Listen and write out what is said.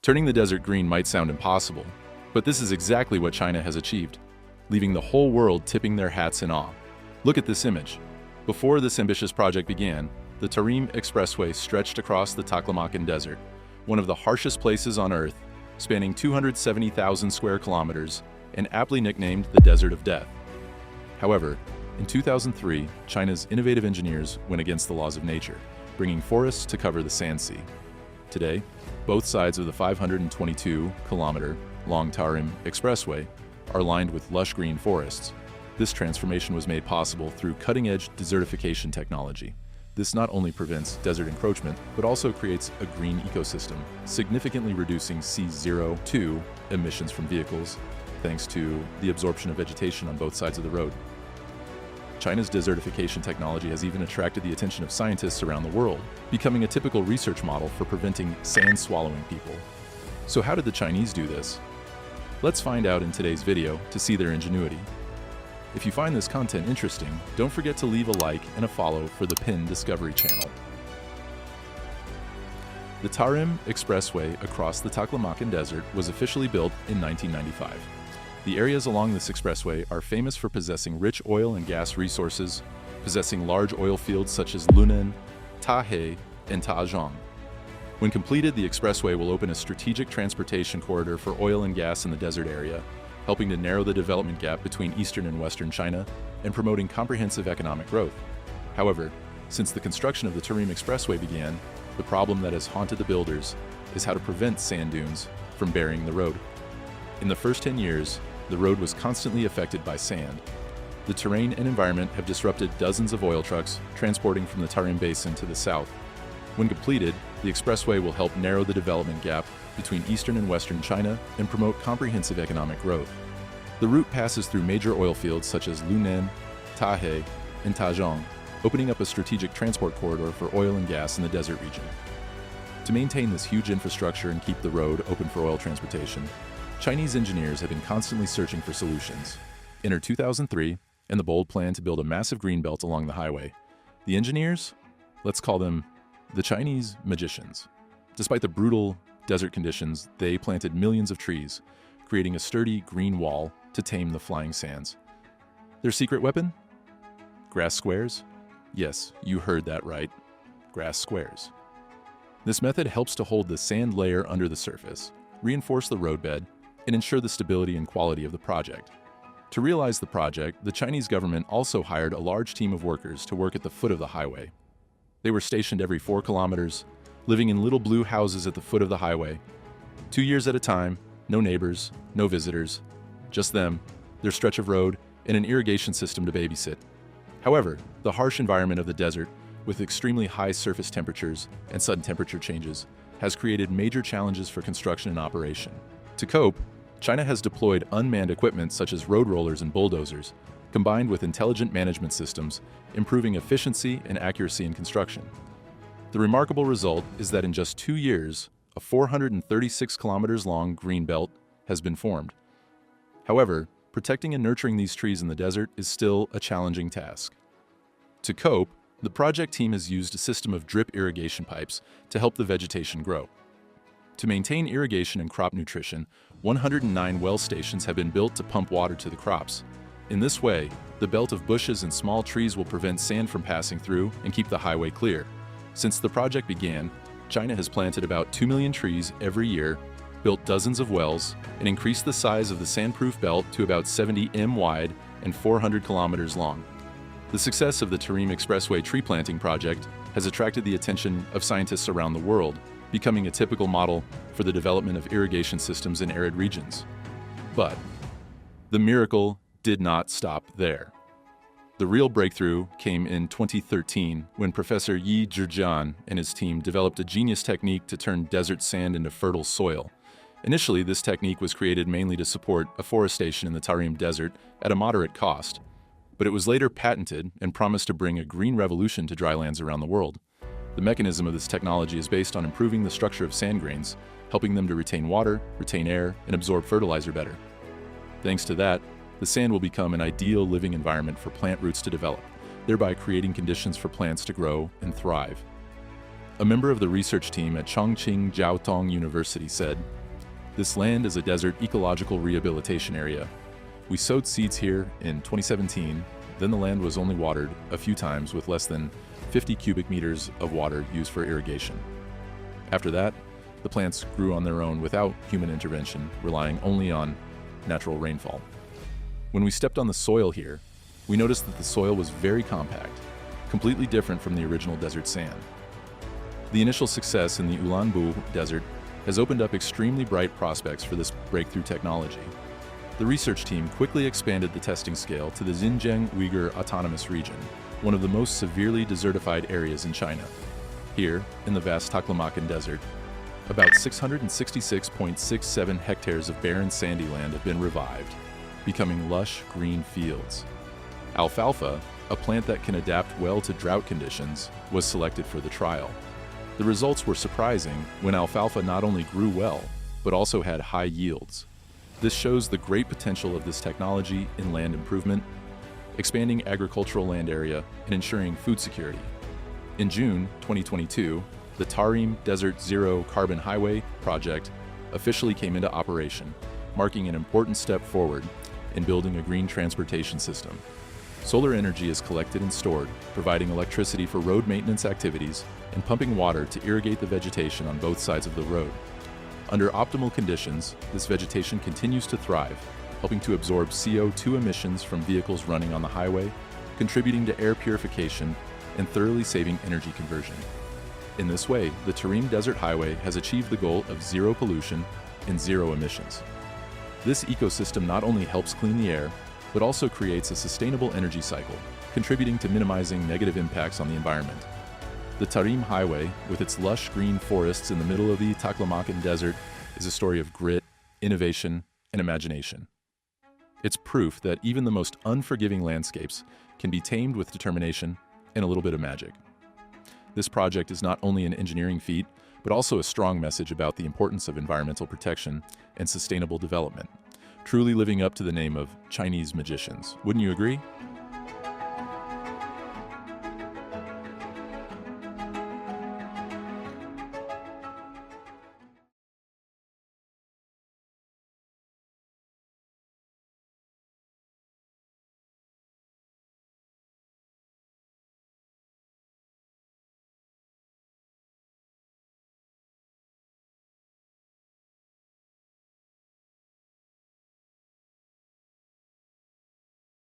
Turning the desert green might sound impossible, but this is exactly what China has achieved, leaving the whole world tipping their hats in awe. Look at this image. Before this ambitious project began, the Tarim Expressway stretched across the Taklamakan Desert, one of the harshest places on Earth, spanning 270,000 square kilometers and aptly nicknamed the Desert of Death. However, in 2003, China's innovative engineers went against the laws of nature, bringing forests to cover the sand sea. Today, both sides of the 522-kilometer-long Tarim Expressway are lined with lush green forests. This transformation was made possible through cutting-edge desertification technology. This not only prevents desert encroachment, but also creates a green ecosystem, significantly reducing CO2 emissions from vehicles, thanks to the absorption of vegetation on both sides of the road. China's desertification technology has even attracted the attention of scientists around the world, becoming a typical research model for preventing sand-swallowing people. So how did the Chinese do this? Let's find out in today's video to see their ingenuity. If you find this content interesting, don't forget to leave a like and a follow for the Pin Discovery channel. The Tarim Expressway across the Taklamakan Desert was officially built in 1995. The areas along this expressway are famous for possessing rich oil and gas resources, possessing large oil fields such as Lunan, Tahe, and Tazhong. When completed, the expressway will open a strategic transportation corridor for oil and gas in the desert area, helping to narrow the development gap between eastern and western China and promoting comprehensive economic growth. However, since the construction of the Tarim Expressway began, the problem that has haunted the builders is how to prevent sand dunes from burying the road. In the first 10 years, the road was constantly affected by sand. The terrain and environment have disrupted dozens of oil trucks transporting from the Tarim Basin to the south. When completed, the expressway will help narrow the development gap between eastern and western China and promote comprehensive economic growth. The route passes through major oil fields such as Lunan, Tahe, and Tazhong, opening up a strategic transport corridor for oil and gas in the desert region. To maintain this huge infrastructure and keep the road open for oil transportation, Chinese engineers have been constantly searching for solutions. Enter 2003 and the bold plan to build a massive green belt along the highway. The engineers? Let's call them the Chinese magicians. Despite the brutal desert conditions, they planted millions of trees, creating a sturdy green wall to tame the flying sands. Their secret weapon? Grass squares? Yes, you heard that right. Grass squares. This method helps to hold the sand layer under the surface, reinforce the roadbed, and ensure the stability and quality of the project. To realize the project, the Chinese government also hired a large team of workers to work at the foot of the highway. They were stationed every 4 kilometers, living in little blue houses at the foot of the highway. 2 years at a time, no neighbors, no visitors, just them, their stretch of road, and an irrigation system to babysit. However, the harsh environment of the desert, with extremely high surface temperatures and sudden temperature changes, has created major challenges for construction and operation. To cope, China has deployed unmanned equipment such as road rollers and bulldozers, combined with intelligent management systems, improving efficiency and accuracy in construction. The remarkable result is that in just 2 years, a 436 kilometers long green belt has been formed. However, protecting and nurturing these trees in the desert is still a challenging task. To cope, the project team has used a system of drip irrigation pipes to help the vegetation grow. To maintain irrigation and crop nutrition, 109 well stations have been built to pump water to the crops. In this way, the belt of bushes and small trees will prevent sand from passing through and keep the highway clear. Since the project began, China has planted about 2 million trees every year, built dozens of wells, and increased the size of the sandproof belt to about 70 m wide and 400 kilometers long. The success of the Tarim Expressway tree planting project has attracted the attention of scientists around the world, becoming a typical model for the development of irrigation systems in arid regions. But the miracle did not stop there. The real breakthrough came in 2013 when Professor Yi Zhijian and his team developed a genius technique to turn desert sand into fertile soil. Initially, this technique was created mainly to support afforestation in the Tarim Desert at a moderate cost, but it was later patented and promised to bring a green revolution to drylands around the world. The mechanism of this technology is based on improving the structure of sand grains, helping them to retain water, retain air, and absorb fertilizer better. Thanks to that, the sand will become an ideal living environment for plant roots to develop, thereby creating conditions for plants to grow and thrive. A member of the research team at Chongqing Jiaotong University said, "This land is a desert ecological rehabilitation area. We sowed seeds here in 2017, then the land was only watered a few times with less than 50 cubic meters of water used for irrigation. After that, the plants grew on their own without human intervention, relying only on natural rainfall. When we stepped on the soil here, we noticed that the soil was very compact, completely different from the original desert sand. The initial success in the Ulaanbaatar Desert has opened up extremely bright prospects for this breakthrough technology. The research team quickly expanded the testing scale to the Xinjiang Uyghur Autonomous Region, one of the most severely desertified areas in China. Here, in the vast Taklamakan Desert, about 666.67 hectares of barren sandy land have been revived, becoming lush green fields. Alfalfa, a plant that can adapt well to drought conditions, was selected for the trial. The results were surprising when alfalfa not only grew well, but also had high yields. This shows the great potential of this technology in land improvement, expanding agricultural land area, and ensuring food security. In June 2022, the Tarim Desert Zero Carbon Highway project officially came into operation, marking an important step forward in building a green transportation system. Solar energy is collected and stored, providing electricity for road maintenance activities and pumping water to irrigate the vegetation on both sides of the road. Under optimal conditions, this vegetation continues to thrive, helping to absorb CO2 emissions from vehicles running on the highway, contributing to air purification and thoroughly saving energy conversion. In this way, the Tarim Desert Highway has achieved the goal of zero pollution and zero emissions. This ecosystem not only helps clean the air, but also creates a sustainable energy cycle, contributing to minimizing negative impacts on the environment. The Tarim Highway, with its lush green forests in the middle of the Taklamakan Desert, is a story of grit, innovation, and imagination. It's proof that even the most unforgiving landscapes can be tamed with determination and a little bit of magic. This project is not only an engineering feat, but also a strong message about the importance of environmental protection and sustainable development, truly living up to the name of Chinese magicians. Wouldn't you agree?